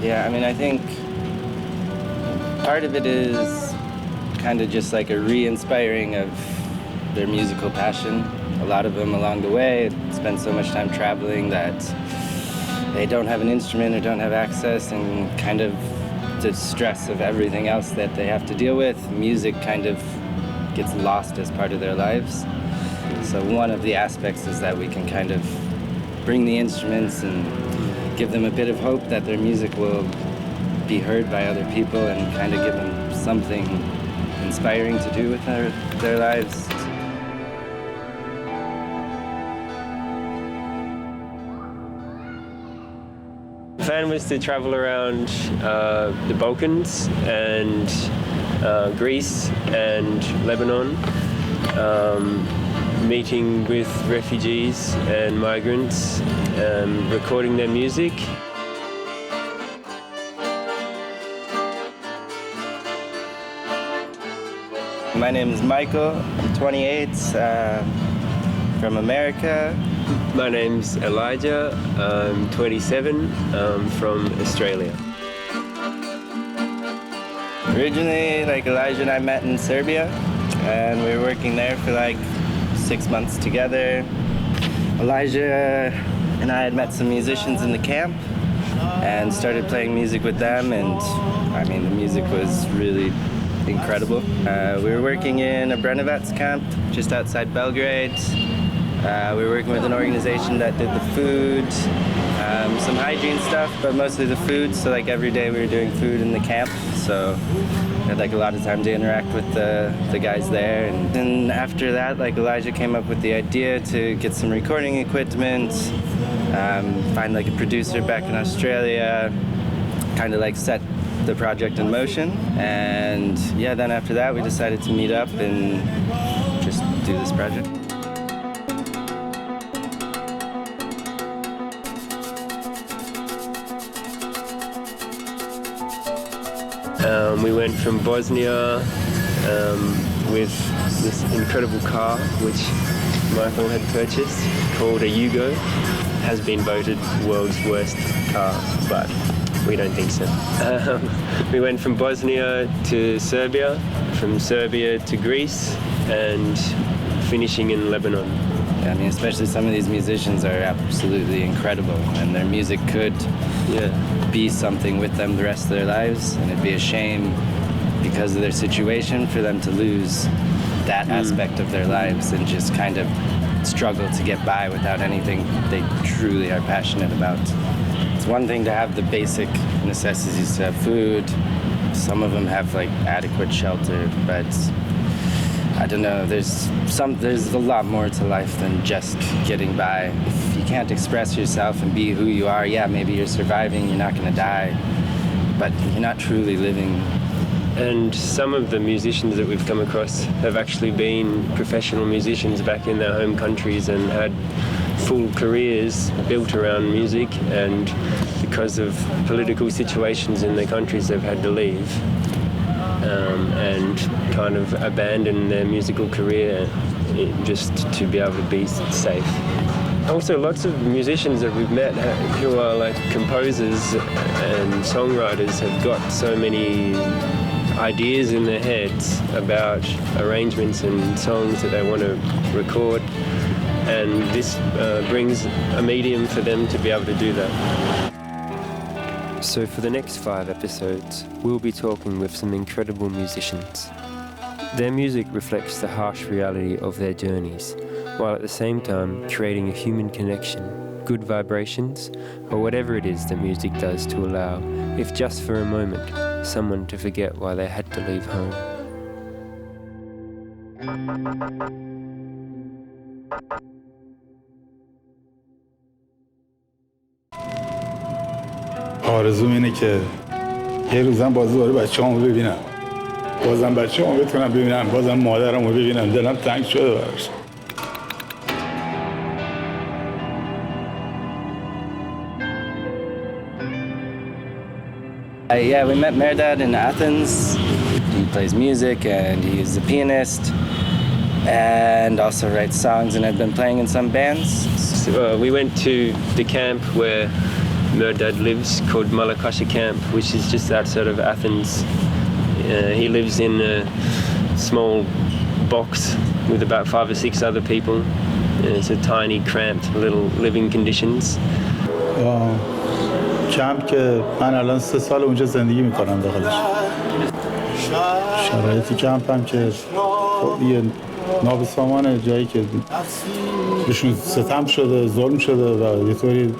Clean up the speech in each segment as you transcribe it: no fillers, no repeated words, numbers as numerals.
Yeah, I mean, I think part of it is kind of just like a re-inspiring of their musical passion. A lot of them along the way spend so much time traveling that they don't have an instrument or don't have access, and kind of the stress of everything else that they have to deal with, music kind of gets lost as part of their lives. So one of the aspects is that we can kind of bring the instruments and give them a bit of hope that their music will be heard by other people and kind of give them something inspiring to do with their lives. The plan was to travel around the Balkans and Greece and Lebanon, meeting with refugees and migrants, recording their music. My name is Michael, I'm 28, from America. My name's Elijah, I'm 27, from Australia. Originally, Elijah and I met in Serbia, and we were working there for 6 months together. Elijah and I had met some musicians in the camp and started playing music with them, and I mean, the music was really incredible. We were working in a Brenovac camp just outside Belgrade. We were working with an organization that did the food, some hygiene stuff, but mostly the food. So every day we were doing food in the camp. So we had a lot of time to interact with the guys there. And then after that, Elijah came up with the idea to get some recording equipment, find a producer back in Australia, kind of set the project in motion. And yeah, then after that we decided to meet up and just do this project. We went from Bosnia with this incredible car which Michael had purchased called a Yugo. Has been voted world's worst car, but we don't think so. We went from Bosnia to Serbia, from Serbia to Greece, and finishing in Lebanon. Yeah, I mean, especially some of these musicians are absolutely incredible, and their music could be something with them the rest of their lives, and it'd be a shame because of their situation for them to lose that aspect of their lives and just kind of struggle to get by without anything they truly are passionate about. It's one thing to have the basic necessities, to have food. Some of them have adequate shelter, but I don't know, there's a lot more to life than just getting by. If you can't express yourself and be who you are, yeah, maybe you're surviving, you're not gonna die, but you're not truly living. And some of the musicians that we've come across have actually been professional musicians back in their home countries and had full careers built around music, and because of political situations in their countries they've had to leave and kind of abandon their musical career just to be able to be safe. Also, lots of musicians that we've met who are composers and songwriters have got so many ideas in their heads about arrangements and songs that they want to record, and this brings a medium for them to be able to do that. So for the next 5 episodes, we'll be talking with some incredible musicians. Their music reflects the harsh reality of their journeys, while at the same time creating a human connection, good vibrations, or whatever it is that music does to allow, if just for a moment, someone to forget why they had to leave home. آرزوم اینه که یه روزم باز دوباره بچه‌هامو ببینم. بازم بچه‌هامو بتونم ببینم، بازم مادرمو ببینم. دلم تنگ شده براش. Yeah, we met Merdad in Athens. He plays music and he's a pianist and also writes songs, and had been playing in some bands. So, we went to the camp where Murdad lives, called Malakasha Camp, which is just outside of Athens. He lives in a small box with about 5 or 6 other people. It's a tiny, cramped little living conditions. کمپ که من الان 3 سال اونجا زندگی میکنم داخلش. شرایط کمپ هم که یه نابسامانه، جایی که بهشون ستم شده، ظلم شده و یه طوری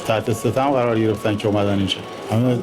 تحت ستم قرار گرفتن که اومدن اینجا. همه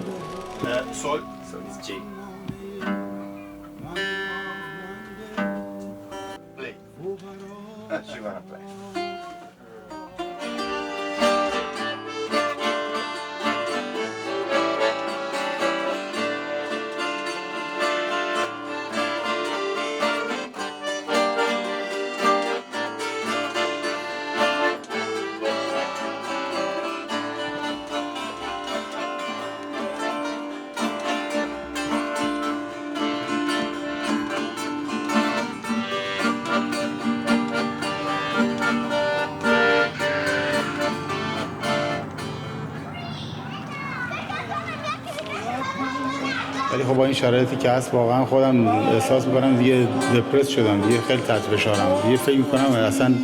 ولی خب با این شرایطی که هست واقعا خودم احساس میکنم دیگه دپرس شدم، دیگه خیلی تحت فشارم، دیگه فکر میکنم اصلا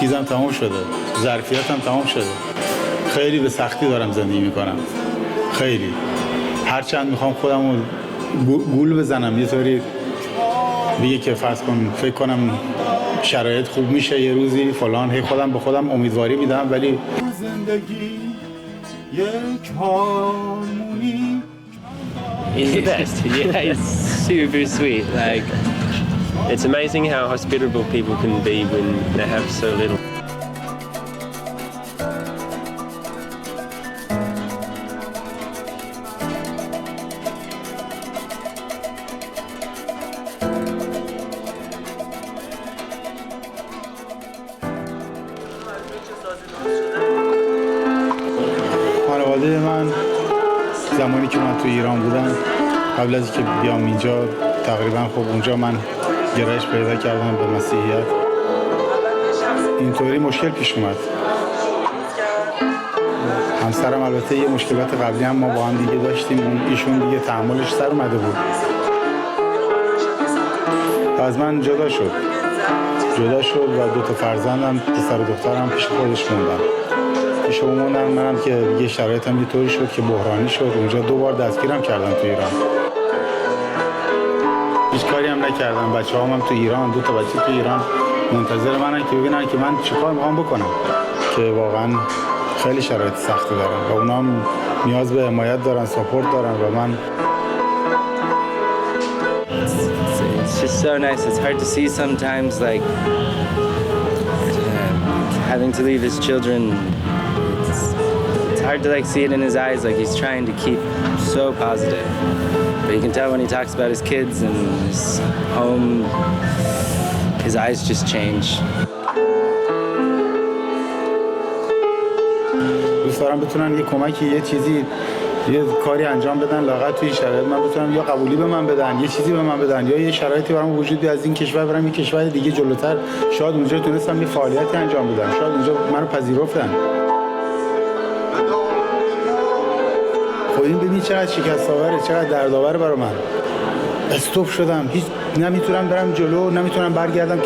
چیزم تمام شده، ظرفیتم تمام شده. خیلی به سختی دارم زندگی میکنم، خیلی. هرچند میخوام خودم رو گول بزنم یه طوری دیگه که فرض کن فکر کنم شرایط خوب میشه یه روزی فلان، هی خودم به خودم امیدواری میدم، ولی زندگی یک هارمونی. He's the best. Yeah, he's super sweet. Like, it's amazing how hospitable people can be when they have so little. خانواده من زمانی که من تو ایران بودم قبل از اینکه بیام اینجا تقریبا خب اونجا من گرایش پیدا کردم به مسیحیت. اینطوری مشکل پیش اومد. همسرم البته یه مشکلات قبلی هم ما با هم دیگه داشتیم، ایشون دیگه تحملش سر اومده بود. از من جدا شد و 2 تا فرزندم، پسر و دخترم پیش خودش موندن. پیش اون موندن، منم که یه شرایطم یه طوری شد که بحرانی شد. اونجا 2 بار دستگیرم کردن تو ایران. هیچ کاری هم نکردم. بچه‌هام هم تو ایران، 2 تا بچه تو ایران منتظر منن که ببینن که من چیکار می‌خوام بکنم، که واقعا خیلی شرایط سختی دارن و اونا هم نیاز به حمایت دارن، ساپورت دارن و من It's just so nice. It's hard to see sometimes, like having to leave his children. It's hard to like see it in his eyes, like he's trying to keep so positive. But you can tell when he talks about his kids and his home, his eyes just change. دوست دارم بتونن یه کمکی، یه چیزی، یه کاری انجام بدن لااقل توی شرایط من بتونم یا قبولی به من بدن، یه چیزی به من بدن، یا یه شرایطی برام وجود بیاد از این کشور برم یه کشور دیگه جلوتر، شاید اونجا تونستم یه فعالیتی انجام بدم، شاید اونجا منو پذیرفتن. خب این ببین چقدر شکست‌آوره، چقدر دردآوره برای من. استوب شدم، هیچ نمیتونم برم جلو، نمیتونم برگردم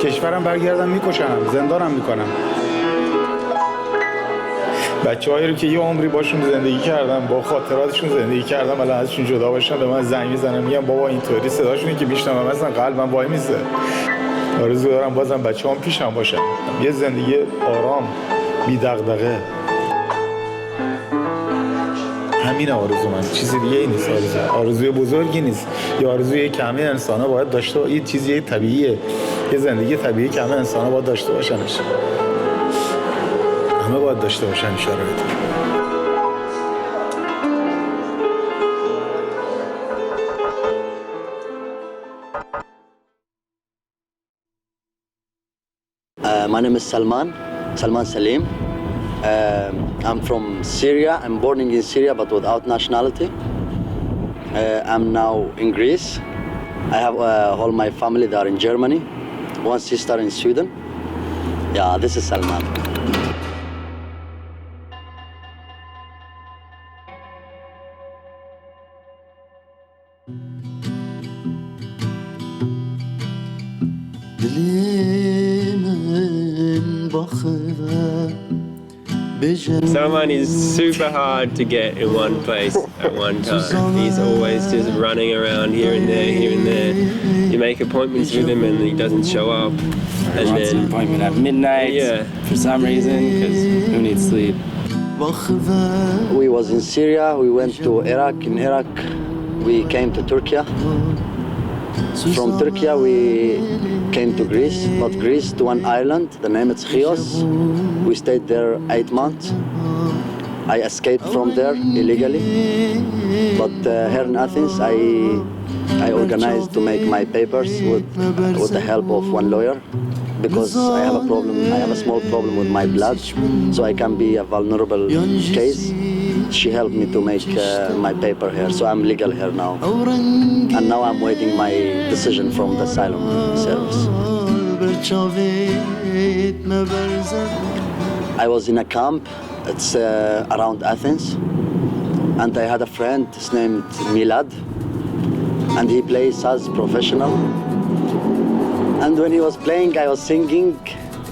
کشورم برگردم میکشنم، زندانم میکنم. بچه‌هایی رو که یه عمری باشون زندگی کردم، با خاطراتشون زندگی کردم، الان ازشون جدا باشم به من زنگ میزنن میگم بابا اینطوری صداشون که میشنوم مثلا قلبم وای میسه. آرزو دارم بازم بچه‌هام پیشم باشن، یه زندگی آرام، بی دغدغه. همین آرزو من، چیزی دیگه ای نیست. آرزوی بزرگی نیست، یه آرزوی که همه انسان‌ها باید داشته، یه چیزی طبیعیه، یه زندگی طبیعی که همه انسان‌ها باید داشته باشنش. همه باید داشته باشن این شرایط. My name is Salman Salim. I'm from Syria. I'm born in Syria but without nationality. I'm now in Greece. I have all my family there in Germany. One sister in Sweden. Yeah, this is Salman. Salman is super hard to get in one place at one time. He's always just running around here and there, here and there. You make appointments with him and he doesn't show up. And Wants an then appointment at midnight for some reason, because who needs sleep? We was in Syria, we went to Iraq. In Iraq, we came to Turkey. From Turkey, we came to Greece, but Greece to one island, the name is Chios. We stayed there 8 months. I escaped from there illegally, but here in Athens, I organized to make my papers with the help of one lawyer, because I have a problem. I have a small problem with my blood, so I can be a vulnerable case. She helped me to make my paper here, so I'm legal here now. And now I'm waiting my decision from the asylum service. I was in a camp, it's around Athens, and I had a friend, his name is Milad, and he plays as professional. And when he was playing, I was singing.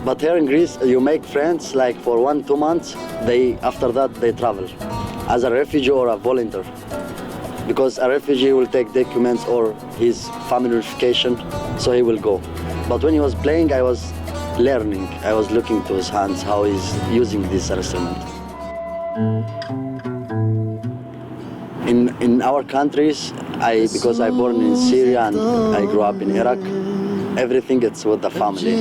But here in Greece, you make friends like for 1-2 months. After that, they travel as a refugee or a volunteer. Because a refugee will take documents or his family verification, so he will go. But when he was playing, I was learning. I was looking to his hands, how he's using this instrument. In our countries, because I born in Syria and I grew up in Iraq, everything it's with the family.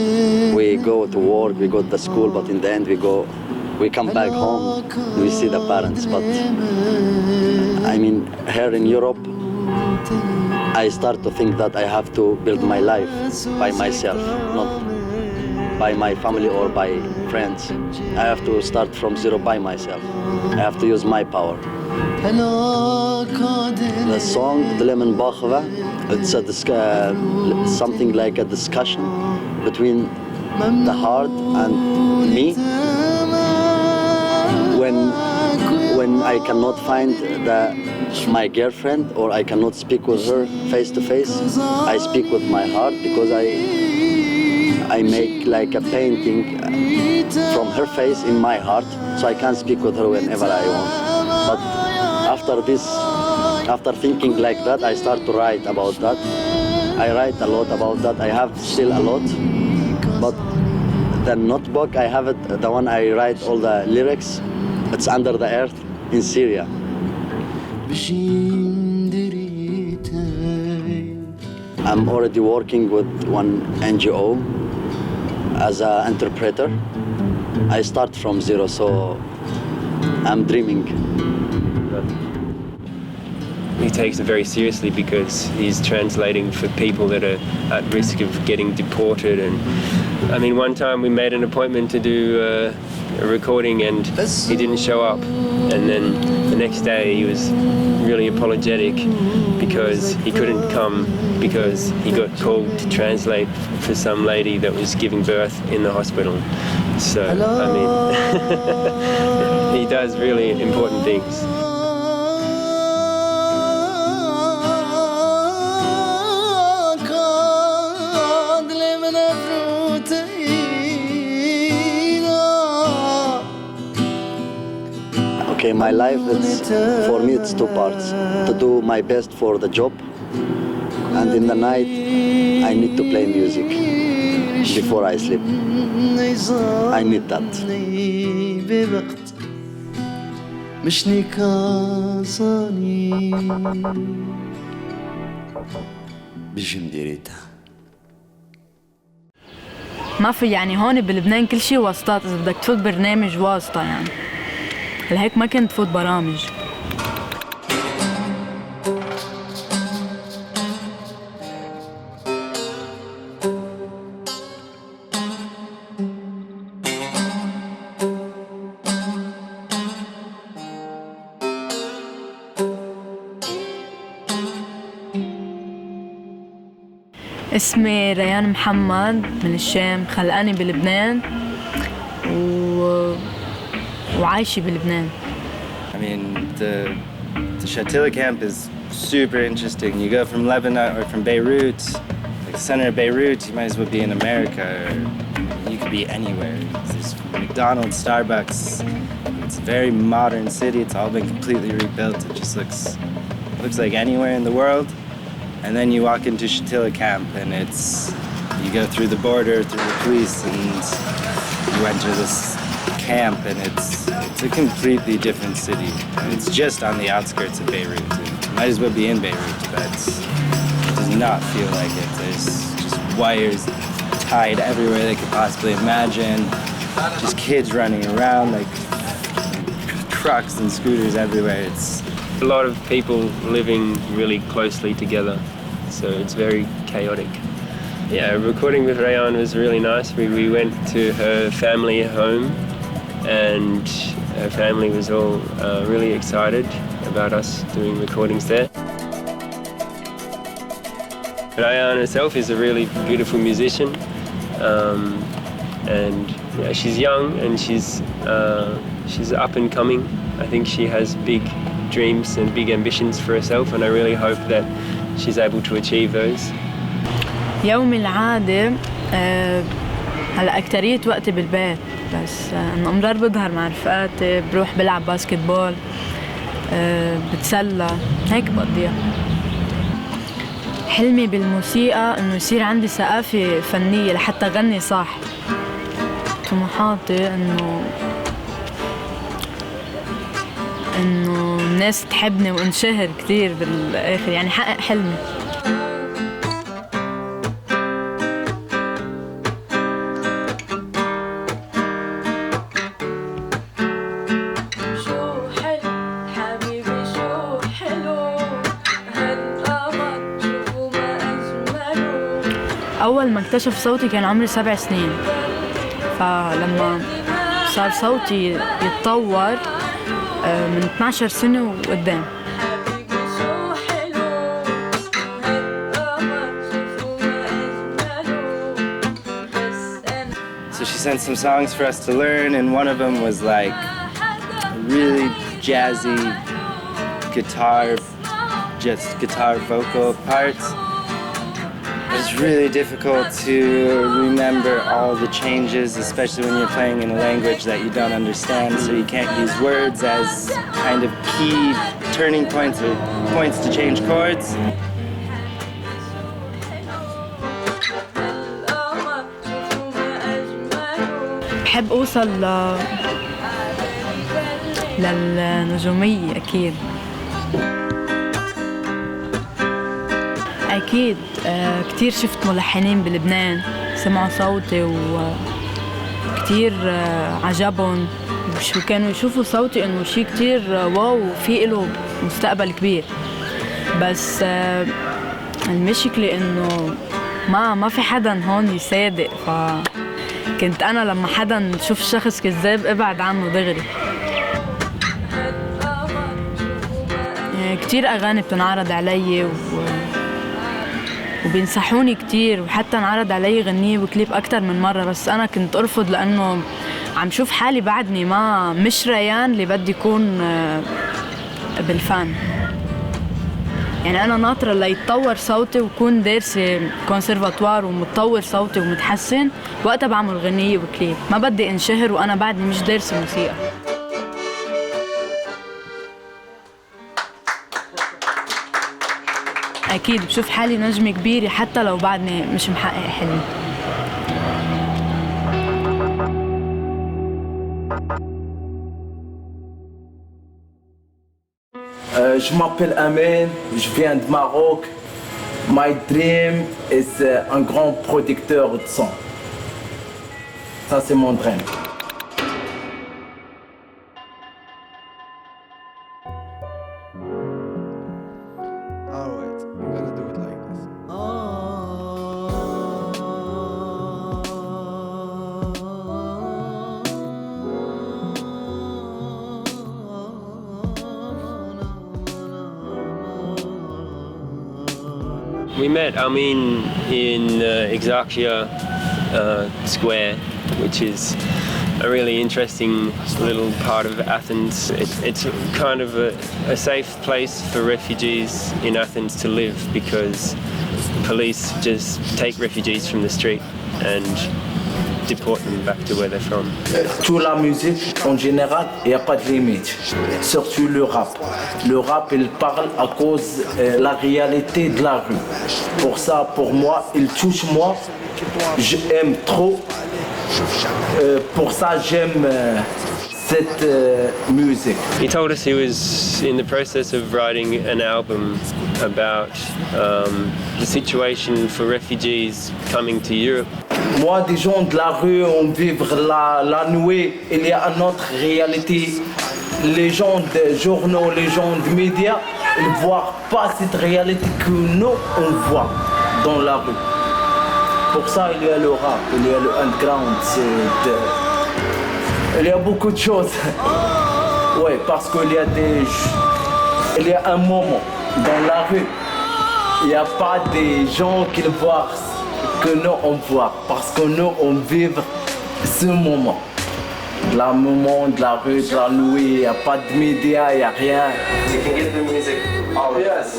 We go to work, we go to school, but in the end we come back home, we see the parents. But I mean, here in Europe, I start to think that I have to build my life by myself, not by my family or by friends. I have to start from zero by myself. I have to use my power. The song Dilemin Bakhva, it's something like a discussion between the heart and me. When I cannot find my girlfriend or I cannot speak with her face to face, I speak with my heart, because I make like a painting from her face in my heart, so I can speak with her whenever I want. But after thinking like that, I start to write about that. I write a lot about that. I have still a lot, but the notebook I have it, the one I write all the lyrics, it's under the earth in Syria. I'm already working with one NGO as an interpreter. I start from zero, so I'm dreaming. He takes it very seriously because he's translating for people that are at risk of getting deported. And I mean, one time we made an appointment to do a recording and he didn't show up. And then the next day he was really apologetic because he couldn't come because he got called to translate for some lady that was giving birth in the hospital. So, I mean, he does really important things. Okay, my life, for me, it's two parts. To do my best for the job, and in the night, I need to play music before I sleep. I need that. ما في يعني هون بلبنان كل شيء واسطات. إذا بدك تفوت برنامج واسطة يعني، لهيك ما كنت فوت برامج. اسمي ريان محمد من الشام، خلقاني بلبنان وعايشة بلبنان. I mean, the Shatila camp is super interesting. You go from Lebanon or from Beirut, like the center of Beirut, you might as well be in America, or you could be anywhere. There's McDonald's, Starbucks. It's a very modern city. It's all been completely rebuilt. It just looks like anywhere in the world. And then you walk into Shatila camp, and you go through the border, through the police, and you enter this camp, and it's a completely different city. And it's just on the outskirts of Beirut. It might as well be in Beirut, but it does not feel like it. There's just wires tied everywhere they could possibly imagine. Just kids running around, like trucks and scooters everywhere. It's a lot of people living really closely together, so it's very chaotic. Yeah, recording with Rayan was really nice. We went to her family home, and her family was all really excited about us doing recordings there. Rayan herself is a really beautiful musician, and yeah, she's young and she's up and coming. I think she has big dreams and big ambitions for herself, and I really hope that she's able to achieve those. يومي العادي هلا أكترية وقتي بالبيت، بس إنه أمرار بظهر مع رفقاتي، بروح بلعب باسكتبول، بتسلى، هيك بقضيها. حلمي بالموسيقى إنه يصير عندي ثقافة فنية لحتى أغني صح. طموحاتي إنه الناس تحبني وانشهر كتير بالآخر، يعني حقق حلمي. أول ما اكتشف صوتي كان عمري 7 سنين، فلما صار صوتي يتطور من 12 سنة وقدام. So she sent some songs for us to learn, and one of them was like a really jazzy guitar vocal parts. It's really difficult to remember all the changes, especially when you're playing in a language that you don't understand, so you can't use words as kind of key turning points or points to change chords. بحب أوصل للنجومية أكيد. أكيد كتير شفت ملحنين بلبنان سمعوا صوتي وكتير عجبهم، وكانوا يشوفوا صوتي إنه شيء كتير واو وفي له مستقبل كبير. بس المشكلة إنه ما في حدا هون يصادق، فكنت أنا لما حدا شوف شخص كذاب ابعد عنه دغري. كتير أغاني بتنعرض علي وبينصحوني كتير، وحتى انعرض علي غنية وكليب أكتر من مرة، بس أنا كنت أرفض لأنه عم شوف حالي بعدني مش ريان اللي بدي يكون بالفن. يعني أنا ناطرة ليتطور صوتي وكون دارسة كونسرفاتوار ومتطور صوتي ومتحسن، وقتها بعمل غنية وكليب. ما بدي انشهر وأنا بعدني مش دارسة موسيقى. أكيد بشوف حالي نجمة كبيرة حتى لو بعدني مش محقق حلمي. Je m'appelle Amen, je viens de Maroc. My dream is un grand producteur de son. Ça c'est mon dream. We met Amin in Exarchia Square, which is a really interesting little part of Athens. It's kind of a safe place for refugees in Athens to live, because police just take refugees from the street and deport them back to where they're from. Toute la musique, en général, il n'y a pas de limite. Surtout le rap. Le rap, il parle à cause de la réalité de la rue. Pour ça, pour moi, il touche moi. J'aime trop. Pour ça, j'aime cette musique. He told us he was in the process of writing an album about the situation for refugees coming to Europe. Moi, des gens de la rue, on vivre la nuit, il y a une autre réalité. Les gens des journaux, les gens des médias, ils ne voient pas cette réalité que nous, on voit dans la rue. Pour ça, il y a le rap, il y a le underground, il y a beaucoup de choses. Oui, parce qu'il y a un moment dans la rue, il n'y a pas des gens qui le voient que nous on voit, parce que nous on vit ce moment. Le moment de la rue, de la nuit, il n'y a pas de médias, il n'y a rien. You can get the music all over. Yes.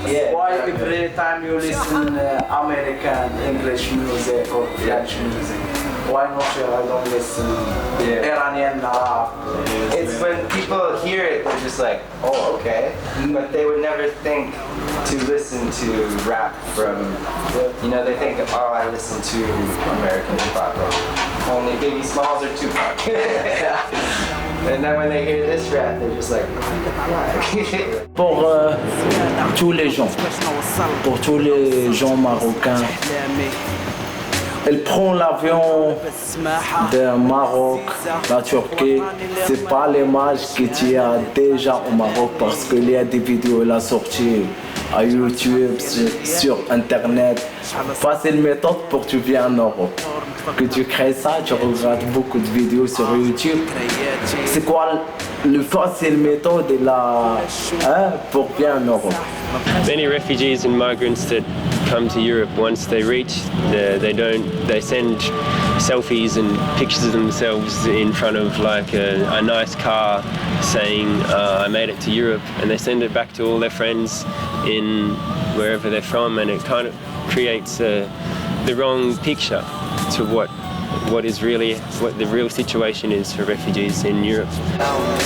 Yeah. Why every time you listen American, English music or French music? Why not I don't listen Iranian rap? It's when people hear it, they're just like, oh, okay. But they would never think to listen to rap from, they think, oh, I listen to American hip hop. Only Biggie Smalls or Tupac. And then when they hear this rap, they're just like, Pour tous les gens marocains, elle prend l'avion de Maroc, la Turquie. C'est pas l'image que tu as déjà au Maroc parce qu'il y a des vidéos là sorties à YouTube, sur Internet. Facile méthode pour que tu viennes en Europe. Que tu crées ça, tu regardes beaucoup de vidéos sur YouTube. C'est quoi le facile méthode pour bien en Europe? Many refugees and migrants that come to Europe, once they reach they send selfies and pictures of themselves in front of like a nice car saying I made it to Europe, and they send it back to all their friends in wherever they're from, and it kind of creates the wrong picture to what the real situation is for refugees in Europe.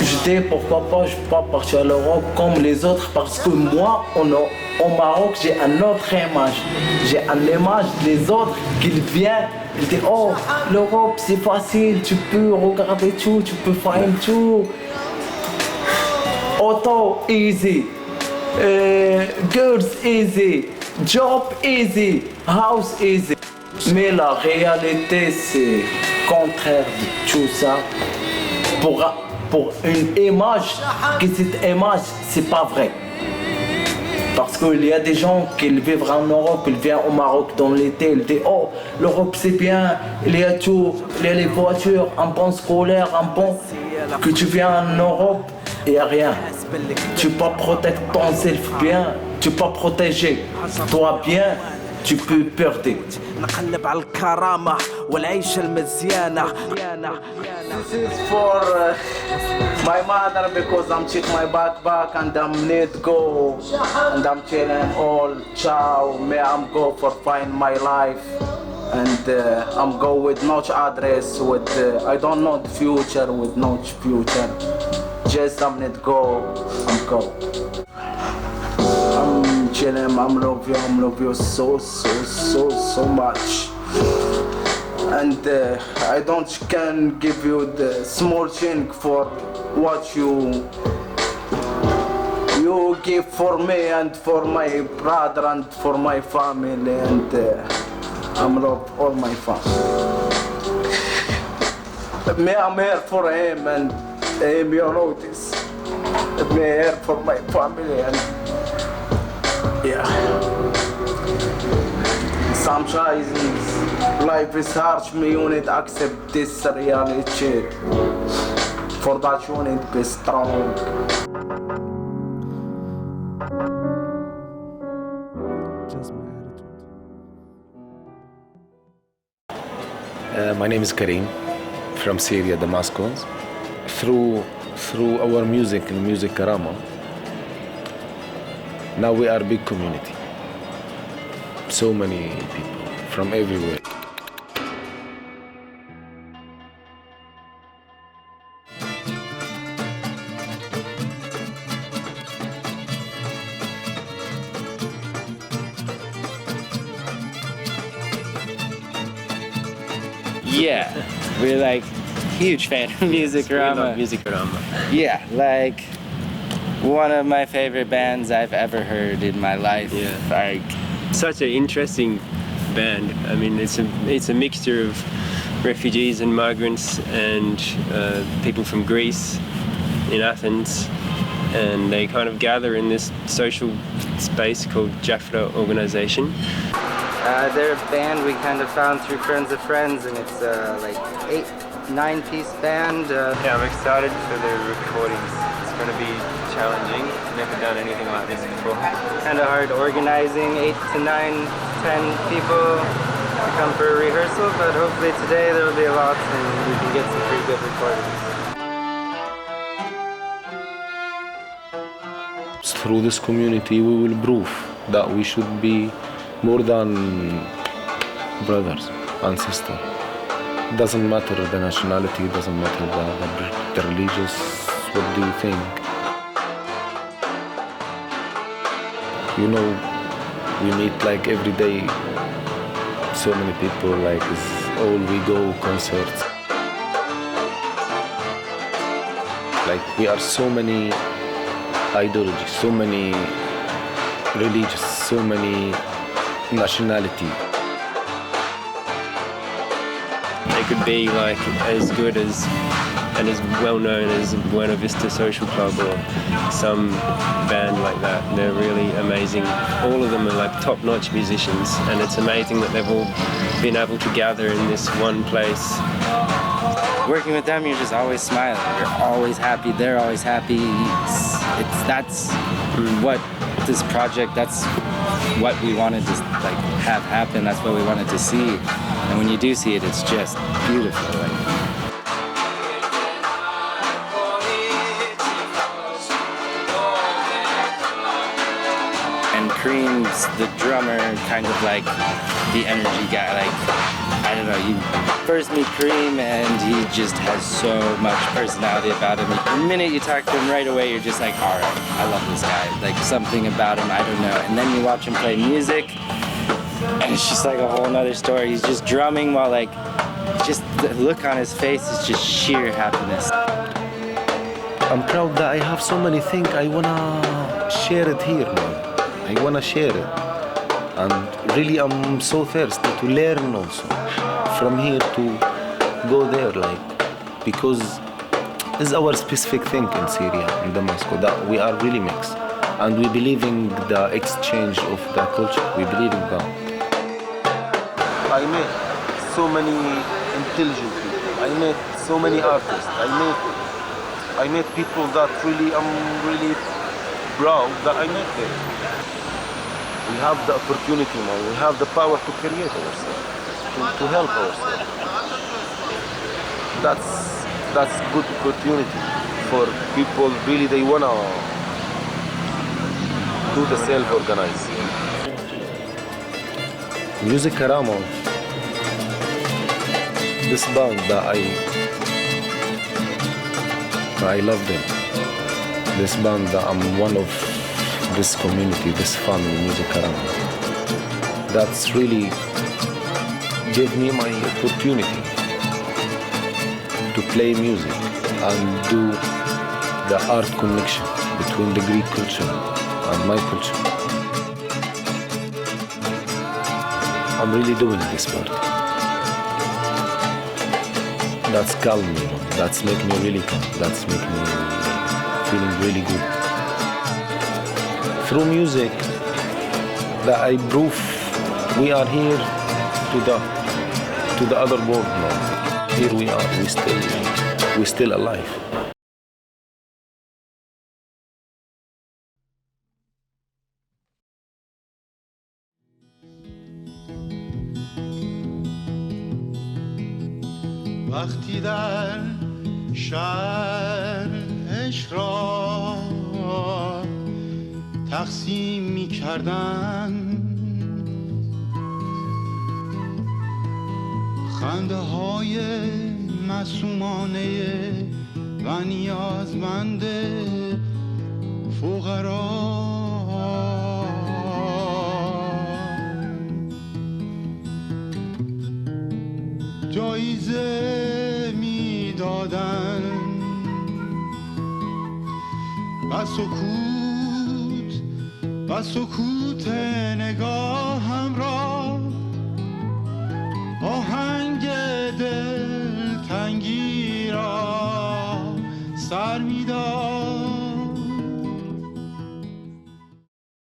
Je dis pourquoi pas, je ne peux pas partir à l'Europe comme les autres parce que moi, au Maroc, j'ai une autre image. J'ai une image des autres qui viennent, ils disent oh, l'Europe c'est facile, tu peux regarder tout, tu peux faire tout. Auto easy, girls easy, job easy, house easy. Mais la réalité, c'est contraire de tout ça. Pour une image, que cette image, c'est pas vrai. Parce qu'il y a des gens qui vivent en Europe, ils viennent au Maroc dans l'été, ils disent oh, l'Europe c'est bien, il y a tout, il y a les voitures, un bon scolaire, un bon. Que tu viens en Europe, il n'y a rien. Tu peux protéger ton self bien, tu peux protéger toi bien. Tu peux perdre. نقلب على الكرامة والعيشة المزيانة. This is for my mother because I'm check my backpack and I'm need to go and I'm chilling all ciao. Me I'm go for find my life and I'm go with no address with I don't know the future with no future. Just I'm need to go. I'm go. I'm chilling, I'm love you so much. And I don't can give you the small thing for what you give for me and for my brother and for my family and I'm love all my family. Me I'm here for him and him you know this. Me here for my family and yeah. Sometimes life is harsh, me you need to accept this reality. For that you need to be strong. My name is Karim from Syria, Damascus. Through our music and music Karama, now we are a big community. so many people from everywhere. Yeah, we're like huge fan of Musikrama. Musikrama. Yeah, like one of my favorite bands I've ever heard in my life. Yeah. Like, Such an interesting band. I mean, it's a mixture of refugees and migrants and people from Greece in Athens, and they kind of gather in this social space called Jafra Organization. they're a band we kind of found through friends of friends, and it's like 8-9-piece band. Yeah, I'm excited for the recordings. It's going to be challenging. Never done anything like this before. Kind of hard organizing 8 to 9, 10 people to come for a rehearsal, but hopefully today there will be a lot and we can get some pretty good recordings. Through this community, we will prove that we should be more than brothers and sisters. Doesn't matter the nationality, doesn't matter the religious. What do you think? You know, we meet like every day. So many people, like it's all we go concerts. Like we are so many ideologies, so many religions, so many nationality. They could be like as good as and as well known as Buena Vista Social Club or some band like that. They're really amazing. All of them are like top-notch musicians, and it's amazing that they've all been able to gather in this one place. Working with them, you're just always smiling. You're always happy. They're always happy. That's what this project. That's what we wanted to like have happen. That's what we wanted to see. And when you do see it, it's just beautiful. Like, and Cream's the drummer, kind of like the energy guy. Like, I don't know, you first meet Cream and he just has so much personality about him. The minute you talk to him right away, you're just like, all right, I love this guy. Like something about him, I don't know. And then you watch him play music and it's just like a whole nother story. He's just drumming while like, just the look on his face is just sheer happiness. I'm proud that I have so many things. I wanna share it here, man. I wanna share it. And really I'm so thirsty to learn also. From here to go there, like, because it's our specific thing in Syria, in Damascus, that we are really mixed. And we believe in the exchange of the culture. We believe in that. I met so many intelligent people. I met so many artists. I met people that really, I'm really proud that I met them. We have the opportunity now. We have the power to create ourselves, to help ourselves. That's good opportunity for people. Really, they wanna do the self-organize. Musikrama, this band that I love them. This band that I'm one of this community, this family, Musikrama. That's really gave me my opportunity to play music and do the art connection between the Greek culture and my culture. I'm really doing this part. That's calm me, that's making me really calm, that's making me feeling really good. Through music, that I prove we are here to the other world now. Here we are, we're still alive. وقتی در شهرش را تقسیم می کردن خنده های معصومانه و نیازمند فقرا جایزه میدادن و سکوت نگاه